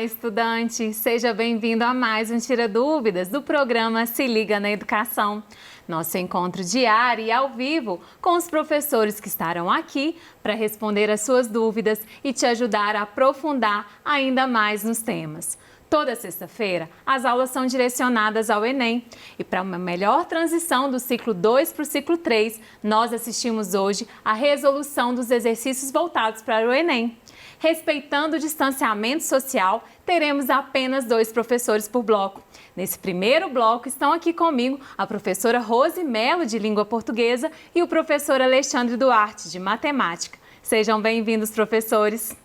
estudante! Seja bem-vindo a mais um Tira Dúvidas do programa Se Liga na Educação. Nosso encontro diário e ao vivo com os professores que estarão aqui para responder as suas dúvidas e te ajudar a aprofundar ainda mais nos temas. Toda sexta-feira, as aulas são direcionadas ao Enem. E para uma melhor transição do ciclo 2 para o ciclo 3, nós assistimos hoje à resolução dos exercícios voltados para o Enem. Respeitando o distanciamento social, teremos apenas 2 professores por bloco. Nesse primeiro bloco estão aqui comigo a professora Rose Melo, de Língua Portuguesa, e o professor Alexandre Duarte, de Matemática. Sejam bem-vindos, professores!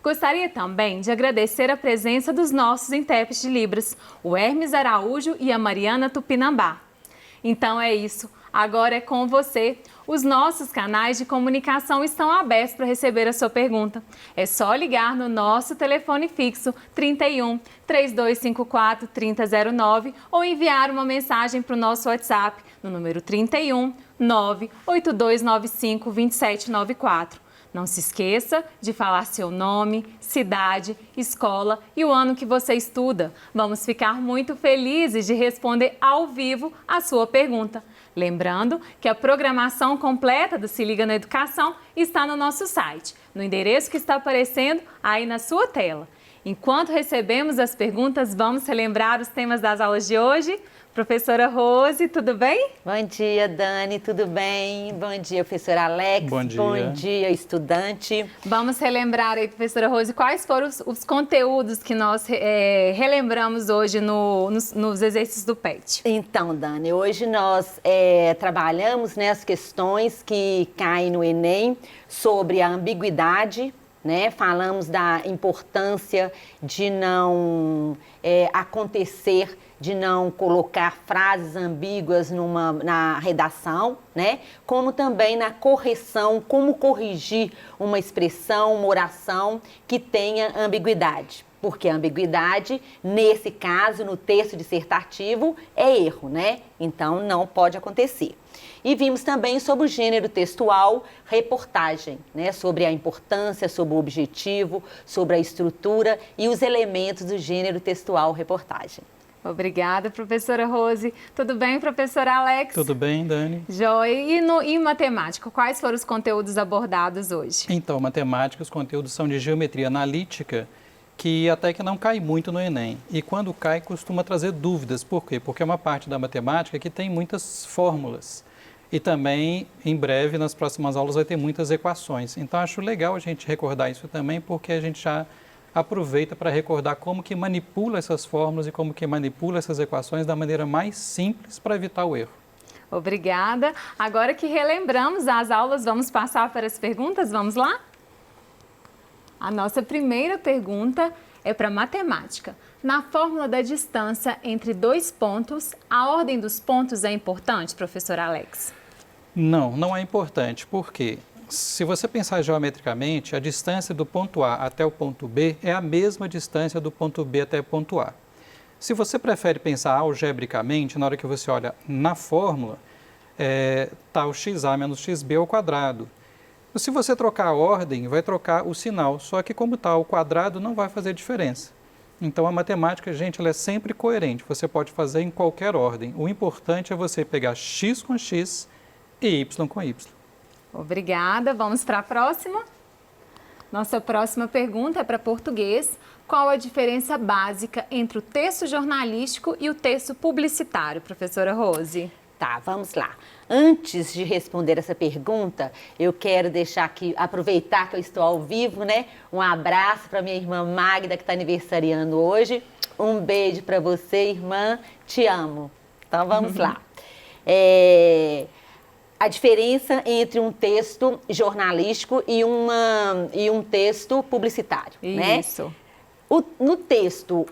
Gostaria também de agradecer a presença dos nossos intérpretes de Libras, o Hermes Araújo e a Mariana Tupinambá. Então é isso, agora é com você. Os nossos canais de comunicação estão abertos para receber a sua pergunta. É só ligar no nosso telefone fixo 31 3254 3009 ou enviar uma mensagem para o nosso WhatsApp no número 31 98295 2794. Não se esqueça de falar seu nome, cidade, escola e o ano que você estuda. Vamos ficar muito felizes de responder ao vivo a sua pergunta. Lembrando que a programação completa do Se Liga na Educação está no nosso site, no endereço que está aparecendo aí na sua tela. Enquanto recebemos as perguntas, vamos relembrar os temas das aulas de hoje. Professora Rose, tudo bem? Bom dia, Dani, tudo bem? Bom dia, professor Alex. Bom dia. Bom dia, estudante. Vamos relembrar aí, professora Rose, quais foram os conteúdos que nós relembramos hoje nos exercícios do PET. Então, Dani, hoje nós trabalhamos as questões que caem no Enem sobre a ambiguidade, né? Falamos da importância de não acontecer, de não colocar frases ambíguas na redação, né? Como também na correção, como corrigir uma expressão, uma oração que tenha ambiguidade. Porque a ambiguidade, nesse caso, no texto dissertativo, é erro, né? Então, não pode acontecer. E vimos também sobre o gênero textual, reportagem, né? Sobre a importância, sobre o objetivo, sobre a estrutura e os elementos do gênero textual, reportagem. Obrigada, professora Rose. Tudo bem, professor Alex? Tudo bem, Dani? Joia. E matemática, quais foram os conteúdos abordados hoje? Então, matemática, os conteúdos são de geometria analítica, que até que não cai muito no Enem. E quando cai, costuma trazer dúvidas. Por quê? Porque é uma parte da matemática que tem muitas fórmulas. E também, em breve, nas próximas aulas, vai ter muitas equações. Então, acho legal a gente recordar isso também, porque a gente já aproveita para recordar como que manipula essas fórmulas e como que manipula essas equações da maneira mais simples para evitar o erro. Obrigada. Agora que relembramos as aulas, vamos passar para as perguntas? Vamos lá? A nossa primeira pergunta é para matemática. Na fórmula da distância entre 2 pontos, a ordem dos pontos é importante, professor Alex? Não é importante. Por quê? Se você pensar geometricamente, a distância do ponto A até o ponto B é a mesma distância do ponto B até o ponto A. Se você prefere pensar algebricamente, na hora que você olha na fórmula, está o xa menos xb ao quadrado. Se você trocar a ordem, vai trocar o sinal, só que como está ao quadrado não vai fazer diferença. Então a matemática, gente, ela é sempre coerente, você pode fazer em qualquer ordem. O importante é você pegar x com x e y com y. Obrigada. Vamos para a próxima. Nossa próxima pergunta é para português. Qual a diferença básica entre o texto jornalístico e o texto publicitário, professora Rose? Tá, vamos lá. Antes de responder essa pergunta, eu quero deixar aqui, aproveitar que eu estou ao vivo, né? Um abraço para minha irmã Magda, que está aniversariando hoje. Um beijo para você, irmã. Te amo. Então, vamos lá. A diferença entre um texto jornalístico e um texto publicitário, né? Isso. No texto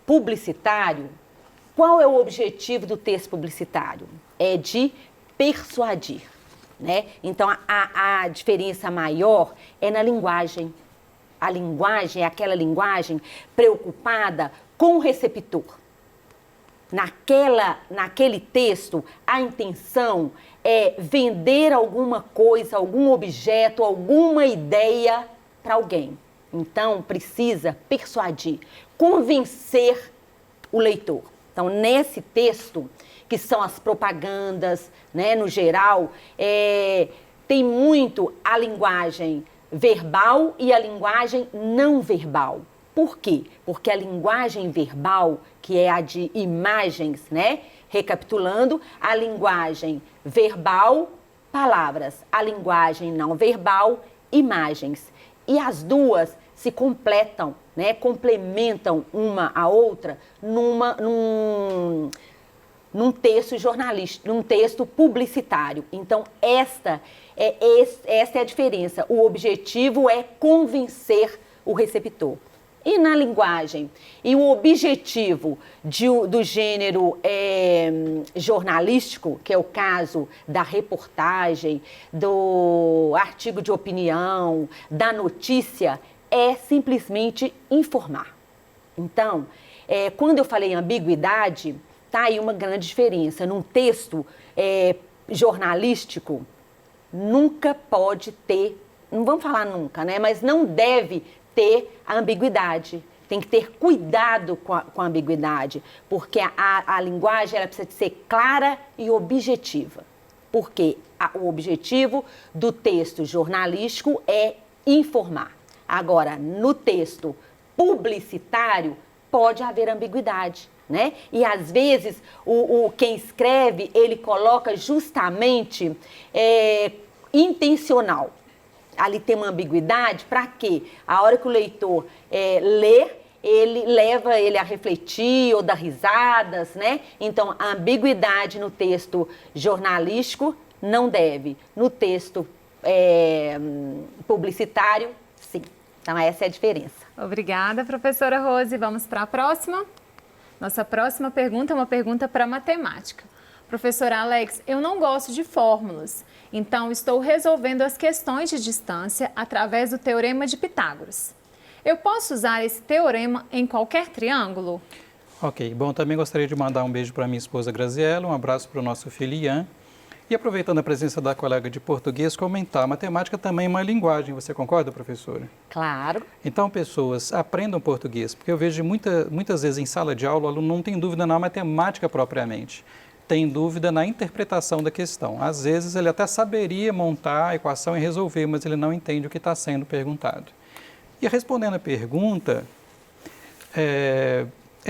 publicitário, qual é o objetivo do texto publicitário? É de persuadir, né? Então, a diferença maior é na linguagem. A linguagem é aquela linguagem preocupada com o receptor. Naquele texto, a intenção é vender alguma coisa, algum objeto, alguma ideia para alguém. Então, precisa persuadir, convencer o leitor. Então, nesse texto, que são as propagandas, né, no geral, tem muito a linguagem verbal e a linguagem não verbal. Por quê? Porque a linguagem verbal, que é a de imagens, né? Recapitulando, a linguagem verbal, palavras. A linguagem não verbal, imagens. E as duas se completam, né? Complementam uma a outra num texto jornalístico, num texto publicitário. Então, esta é a diferença. O objetivo é convencer o receptor. E na linguagem? E o objetivo do gênero jornalístico, que é o caso da reportagem, do artigo de opinião, da notícia, é simplesmente informar. Então, quando eu falei ambiguidade, tá aí uma grande diferença. Num texto jornalístico, nunca pode ter, não vamos falar nunca, né? Mas não deve ter a ambiguidade. Tem que ter cuidado com a ambiguidade, porque a linguagem ela precisa ser clara e objetiva. Porque o objetivo do texto jornalístico é informar. Agora, no texto publicitário, pode haver ambiguidade, né? E às vezes quem escreve, ele coloca justamente intencional. Ali tem uma ambiguidade para quê? A hora que o leitor lê, ele leva ele a refletir ou dar risadas, né? Então, a ambiguidade no texto jornalístico não deve. No texto publicitário, sim. Então, essa é a diferença. Obrigada, professora Rose. Vamos para a próxima? Nossa próxima pergunta é uma pergunta para matemática. Professora Alex, eu não gosto de fórmulas, então estou resolvendo as questões de distância através do Teorema de Pitágoras. Eu posso usar esse teorema em qualquer triângulo? Ok, bom, também gostaria de mandar um beijo para minha esposa Graziela, um abraço para o nosso filho Ian. E aproveitando a presença da colega de português, comentar, matemática também é uma linguagem, você concorda, professora? Claro. Então, pessoas, aprendam português, porque eu vejo muitas vezes em sala de aula, o aluno não tem dúvida na matemática propriamente, tem dúvida na interpretação da questão. Às vezes ele até saberia montar a equação e resolver, mas ele não entende o que está sendo perguntado. E respondendo a pergunta, é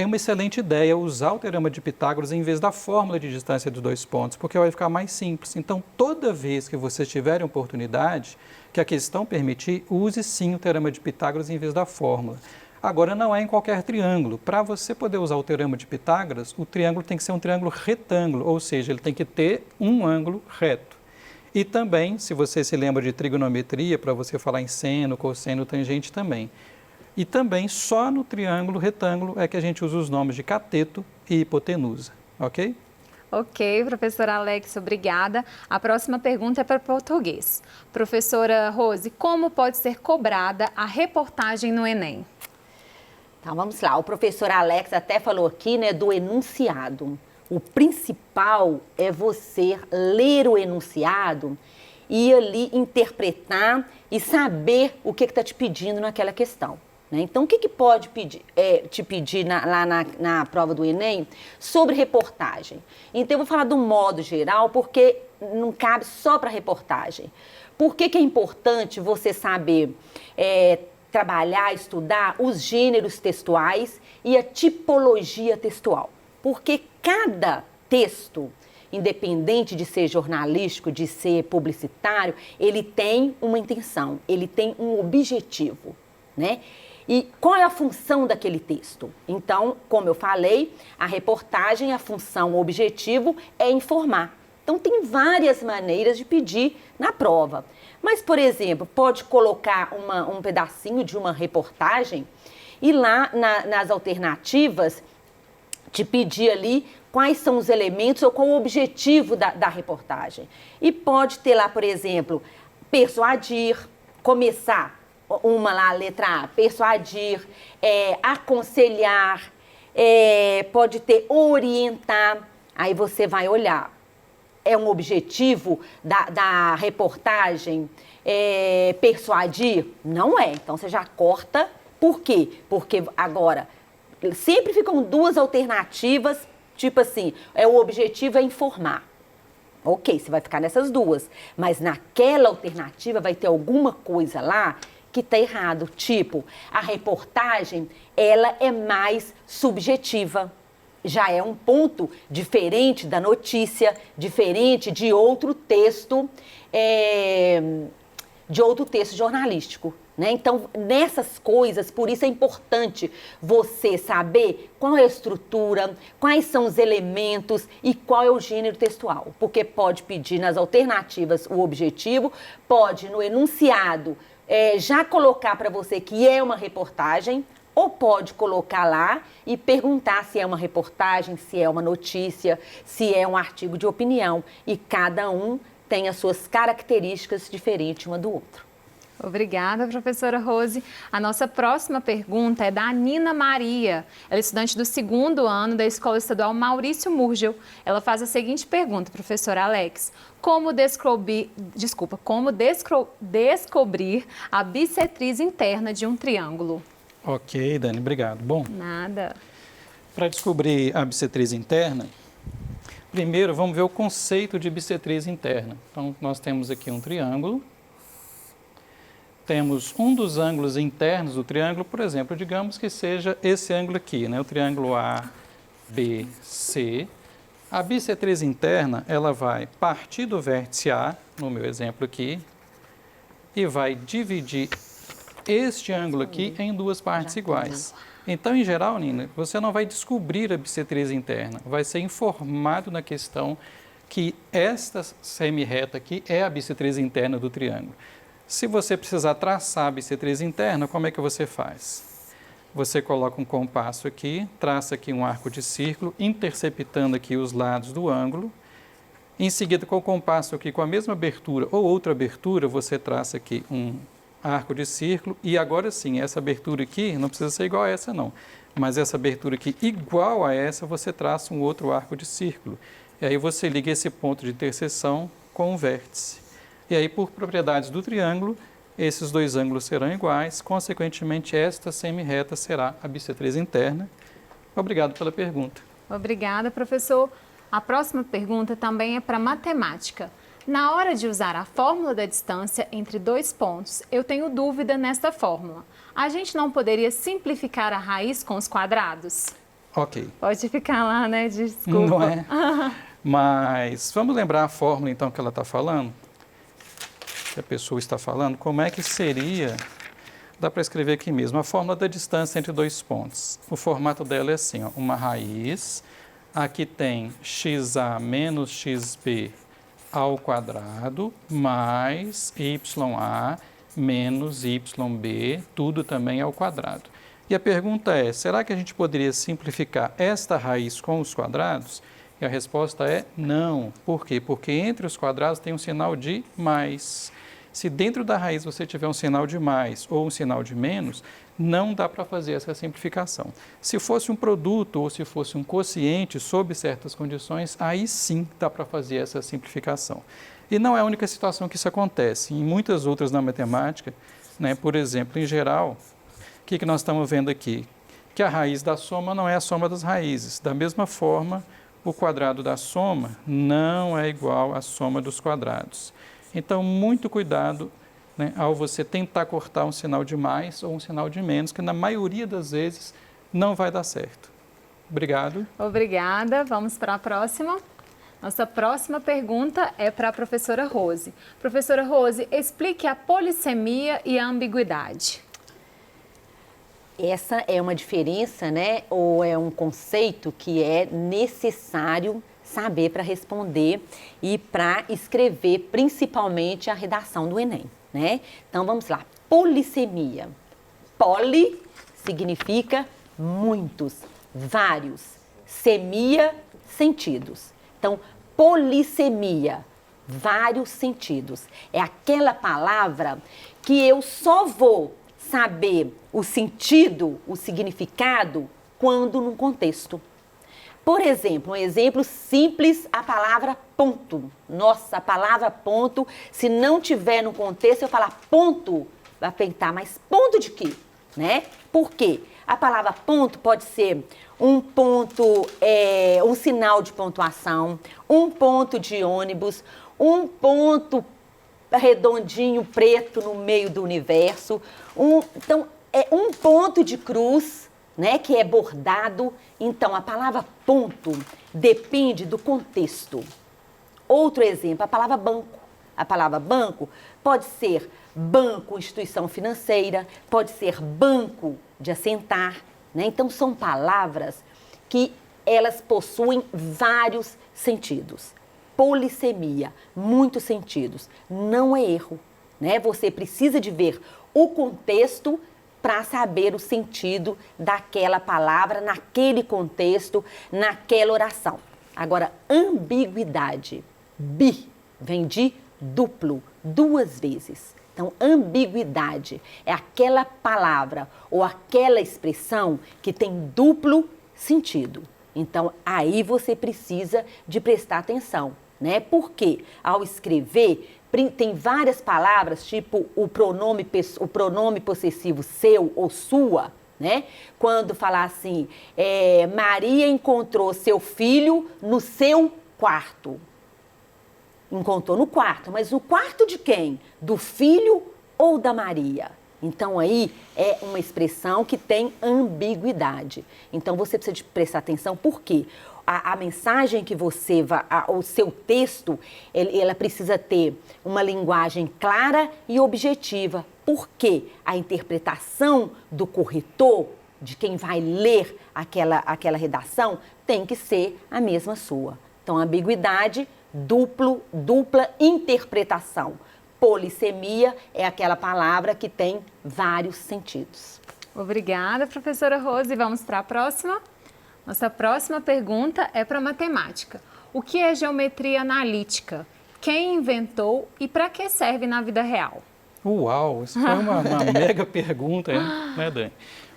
uma excelente ideia usar o Teorema de Pitágoras em vez da fórmula de distância dos dois pontos, porque vai ficar mais simples. Então, toda vez que vocês tiverem oportunidade, que a questão permitir, use sim o Teorema de Pitágoras em vez da fórmula. Agora, não é em qualquer triângulo. Para você poder usar o Teorema de Pitágoras, o triângulo tem que ser um triângulo retângulo, ou seja, ele tem que ter um ângulo reto. E também, se você se lembra de trigonometria, para você falar em seno, cosseno, tangente também. E também só no triângulo retângulo é que a gente usa os nomes de cateto e hipotenusa, ok? Ok, professora Alex, obrigada. A próxima pergunta é para português. Professora Rose, como pode ser cobrada a reportagem no Enem? Então, vamos lá. O professor Alex até falou aqui, né, do enunciado. O principal é você ler o enunciado e ali interpretar e saber o que está te pedindo naquela questão. Né? Então, o que pode te pedir lá na prova do Enem sobre reportagem? Então, eu vou falar do modo geral, porque não cabe só para reportagem. Por que é importante você saber trabalhar, estudar os gêneros textuais e a tipologia textual? Porque cada texto, independente de ser jornalístico, de ser publicitário, ele tem uma intenção, ele tem um objetivo, né? E qual é a função daquele texto? Então, como eu falei, a reportagem, a função, o objetivo é informar. Então, tem várias maneiras de pedir na prova. Mas, por exemplo, pode colocar um pedacinho de uma reportagem e lá nas alternativas te pedir ali quais são os elementos ou qual o objetivo da reportagem. E pode ter lá, por exemplo, persuadir, começar uma lá, a letra A, persuadir, aconselhar, pode ter orientar, aí você vai olhar. É um objetivo da reportagem persuadir? Não é. Então, você já corta. Por quê? Porque agora, sempre ficam duas alternativas, tipo assim, o objetivo é informar. Ok, você vai ficar nessas duas. Mas naquela alternativa vai ter alguma coisa lá que está errado. Tipo, a reportagem, ela é mais subjetiva. Já é um ponto diferente da notícia, diferente de outro texto, jornalístico. Né? Então, nessas coisas, por isso é importante você saber qual é a estrutura, quais são os elementos e qual é o gênero textual. Porque pode pedir nas alternativas o objetivo, pode no enunciado já colocar para você que é uma reportagem, ou pode colocar lá e perguntar se é uma reportagem, se é uma notícia, se é um artigo de opinião. E cada um tem as suas características diferentes uma do outro. Obrigada, professora Rose. A nossa próxima pergunta é da Nina Maria. Ela é estudante do 2º ano da Escola Estadual Maurício Murgel. Ela faz a seguinte pergunta, professor Alex. Como descobrir a bissetriz interna de um triângulo? Ok, Dani, obrigado. Bom, Nada. para descobrir a bissetriz interna, primeiro vamos ver o conceito de bissetriz interna. Então, nós temos aqui um triângulo. Temos um dos ângulos internos do triângulo, por exemplo, digamos que seja esse ângulo aqui, né? O triângulo ABC. A bissetriz interna, ela vai partir do vértice A, no meu exemplo aqui, e vai dividir este ângulo aqui em duas partes iguais. Então, em geral, Nina, você não vai descobrir a bissetriz interna, vai ser informado na questão que esta semi-reta aqui é a bissetriz interna do triângulo. Se você precisar traçar a bissetriz interna, como é que você faz? Você coloca um compasso aqui, traça aqui um arco de círculo, interceptando aqui os lados do ângulo. Em seguida, com o compasso aqui, com a mesma abertura ou outra abertura, você traça aqui um arco de círculo. E agora sim, essa abertura aqui não precisa ser igual a essa não, mas essa abertura aqui igual a essa, você traça um outro arco de círculo. E aí você liga esse ponto de interseção com o vértice. E aí, por propriedades do triângulo, esses dois ângulos serão iguais, consequentemente, esta semi-reta será a bissetriz interna. Obrigado pela pergunta. Obrigada, professor. A próxima pergunta também é para matemática. Na hora de usar a fórmula da distância entre dois pontos, eu tenho dúvida nesta fórmula. A gente não poderia simplificar a raiz com os quadrados? Ok. Pode ficar lá, né? Desculpa. Não é? Mas vamos lembrar a fórmula, então, que ela está falando? Que a pessoa está falando, como é que seria, dá para escrever aqui mesmo, a fórmula da distância entre dois pontos. O formato dela é assim, ó, uma raiz, aqui tem xa menos xb ao quadrado, mais ya menos yb, tudo também ao quadrado. E a pergunta é, será que a gente poderia simplificar esta raiz com os quadrados? E a resposta é não. Por quê? Porque entre os quadrados tem um sinal de mais. Se dentro da raiz você tiver um sinal de mais ou um sinal de menos, não dá para fazer essa simplificação. Se fosse um produto ou se fosse um quociente sob certas condições, aí sim dá para fazer essa simplificação. E não é a única situação que isso acontece. Em muitas outras na matemática, né, por exemplo, em geral, o que nós estamos vendo aqui? Que a raiz da soma não é a soma das raízes. Da mesma forma, o quadrado da soma não é igual à soma dos quadrados. Então, muito cuidado, né, ao você tentar cortar um sinal de mais ou um sinal de menos, que na maioria das vezes não vai dar certo. Obrigado. Obrigada. Vamos para a próxima. Nossa próxima pergunta é para a professora Rose. Professora Rose, explique a polissemia e a ambiguidade. Essa é uma diferença, né? Ou é um conceito que é necessário saber para responder e para escrever, principalmente a redação do Enem, né? Então, vamos lá. Polissemia. Poli significa muitos, vários. Semia, sentidos. Então, polissemia, vários sentidos. É aquela palavra que eu só vou saber o sentido, o significado, quando num contexto. Por exemplo, um exemplo simples, a palavra ponto. Nossa, a palavra ponto, se não tiver no contexto, eu falar ponto, vai perguntar, mas ponto de quê? Né? Por quê? A palavra ponto pode ser um ponto, um sinal de pontuação, um ponto de ônibus, um ponto redondinho, preto no meio do universo. Então, é um ponto de cruz, né, que é bordado. Então, a palavra ponto depende do contexto. Outro exemplo, a palavra banco. A palavra banco pode ser banco, instituição financeira, pode ser banco de assentar, né? Então, são palavras que elas possuem vários sentidos. Polissemia, muitos sentidos. Não é erro, né? Você precisa de ver o contexto para saber o sentido daquela palavra, naquele contexto, naquela oração. Agora, ambiguidade. Bi vem de duplo, duas vezes. Então, ambiguidade é aquela palavra ou aquela expressão que tem duplo sentido. Então, aí você precisa de prestar atenção, né? Porque ao escrever, tem várias palavras, tipo o pronome possessivo seu ou sua, né? Quando falar assim, Maria encontrou seu filho no seu quarto. Encontrou no quarto, mas no quarto de quem? Do filho ou da Maria? Então, aí é uma expressão que tem ambiguidade. Então, você precisa de prestar atenção, porque a mensagem que você vai, o seu texto, ela precisa ter uma linguagem clara e objetiva. Porque a interpretação do corretor, de quem vai ler aquela redação, tem que ser a mesma sua. Então, ambiguidade, dupla interpretação. Polissemia é aquela palavra que tem vários sentidos. Obrigada, professora Rose. Vamos para a próxima? Nossa próxima pergunta é para matemática. O que é geometria analítica? Quem inventou e para que serve na vida real? Uau, isso foi uma mega pergunta, né, Dani?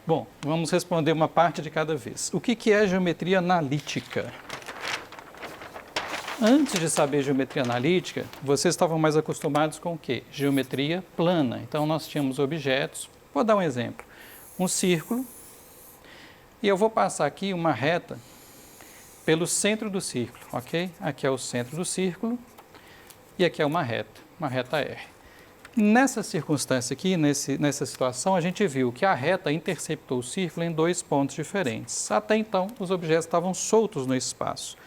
Bom, vamos responder uma parte de cada vez. O que é geometria analítica? Antes de saber geometria analítica, vocês estavam mais acostumados com o quê? Geometria plana. Então, nós tínhamos objetos. Vou dar um exemplo. Um círculo. E eu vou passar aqui uma reta pelo centro do círculo, ok? Aqui é o centro do círculo e aqui é uma reta R. Nessa circunstância aqui, nessa situação, a gente viu que a reta interceptou o círculo em dois pontos diferentes. Até então, os objetos estavam soltos no espaço.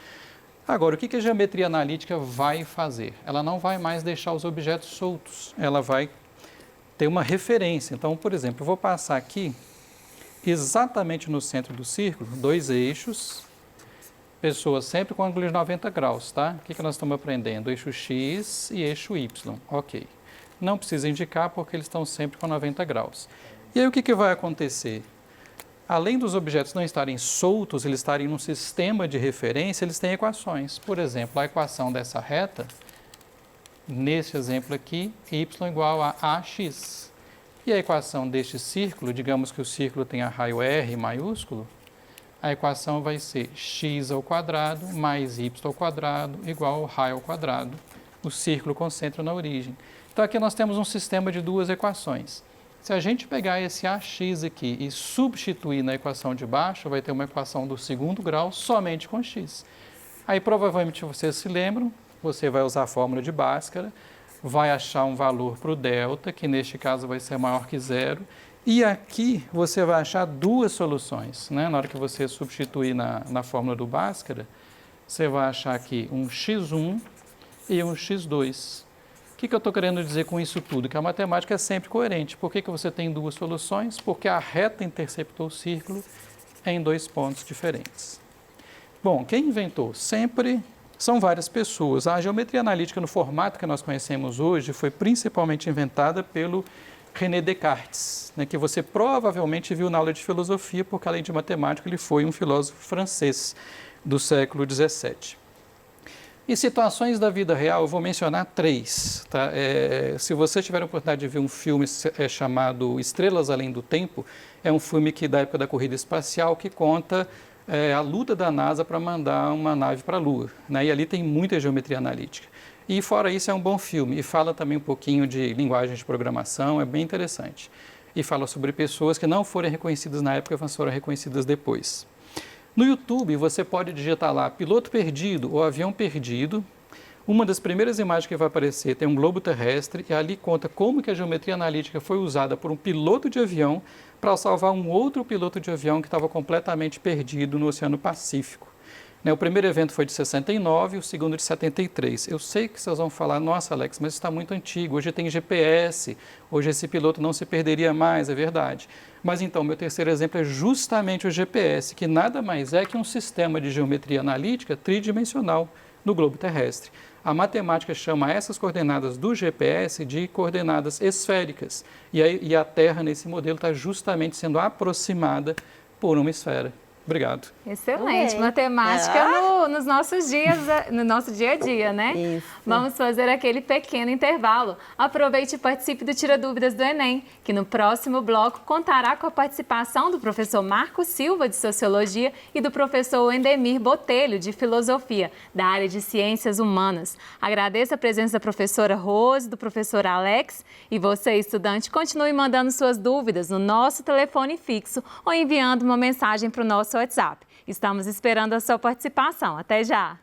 Agora, o que a geometria analítica vai fazer? Ela não vai mais deixar os objetos soltos, ela vai ter uma referência. Então, por exemplo, eu vou passar aqui, exatamente no centro do círculo, dois eixos, pessoas sempre com ângulo de 90 graus, tá? O que nós estamos aprendendo? Eixo X e eixo Y, ok. Não precisa indicar porque eles estão sempre com 90 graus. E aí o que vai acontecer? Além dos objetos não estarem soltos, eles estarem num sistema de referência, eles têm equações. Por exemplo, a equação dessa reta, nesse exemplo aqui, y igual a ax. E a equação deste círculo, digamos que o círculo tenha raio R maiúsculo, a equação vai ser x ao quadrado mais y ao quadrado igual ao raio ao quadrado. O círculo concentra na origem. Então aqui nós temos um sistema de duas equações. Se a gente pegar esse ax aqui e substituir na equação de baixo, vai ter uma equação do segundo grau somente com x. Aí provavelmente vocês se lembram, você vai usar a fórmula de Bhaskara, vai achar um valor para o delta, que neste caso vai ser maior que zero, e aqui você vai achar duas soluções, né? Na hora que você substituir na fórmula do Bhaskara, você vai achar aqui um x1 e um x2. O que eu estou querendo dizer com isso tudo? Que a matemática é sempre coerente. Por que você tem duas soluções? Porque a reta interceptou o círculo em dois pontos diferentes. Bom, quem inventou? Sempre são várias pessoas. A geometria analítica no formato que nós conhecemos hoje foi principalmente inventada pelo René Descartes, né, que você provavelmente viu na aula de filosofia, porque além de matemático ele foi um filósofo francês do século XVII. E situações da vida real, eu vou mencionar três. Tá? Se você tiver a oportunidade de ver um filme chamado Estrelas Além do Tempo, é um filme da época da corrida espacial que conta a luta da NASA para mandar uma nave para a Lua, né? E ali tem muita geometria analítica. E fora isso é um bom filme, e fala também um pouquinho de linguagem de programação, é bem interessante. E fala sobre pessoas que não foram reconhecidas na época, mas foram reconhecidas depois. No YouTube você pode digitar lá piloto perdido ou avião perdido. Uma das primeiras imagens que vai aparecer tem um globo terrestre e ali conta como que a geometria analítica foi usada por um piloto de avião para salvar um outro piloto de avião que estava completamente perdido no Oceano Pacífico. O primeiro evento foi de 69 e o segundo de 73. Eu sei que vocês vão falar, nossa Alex, mas isso está muito antigo, hoje tem GPS, hoje esse piloto não se perderia mais, é verdade. Mas então, meu terceiro exemplo é justamente o GPS, que nada mais é que um sistema de geometria analítica tridimensional no globo terrestre. A matemática chama essas coordenadas do GPS de coordenadas esféricas. E a Terra, nesse modelo, está justamente sendo aproximada por uma esfera. Obrigado. Excelente. Matemática nos nossos dias, no nosso dia a dia, né? Isso. Vamos fazer aquele pequeno intervalo. Aproveite e participe do Tira Dúvidas do Enem, que no próximo bloco contará com a participação do professor Marco Silva, de Sociologia, e do professor Endemir Botelho, de Filosofia, da área de Ciências Humanas. Agradeço a presença da professora Rose, do professor Alex, e você, estudante, continue mandando suas dúvidas no nosso telefone fixo ou enviando uma mensagem para o nosso WhatsApp. Estamos esperando a sua participação. Até já!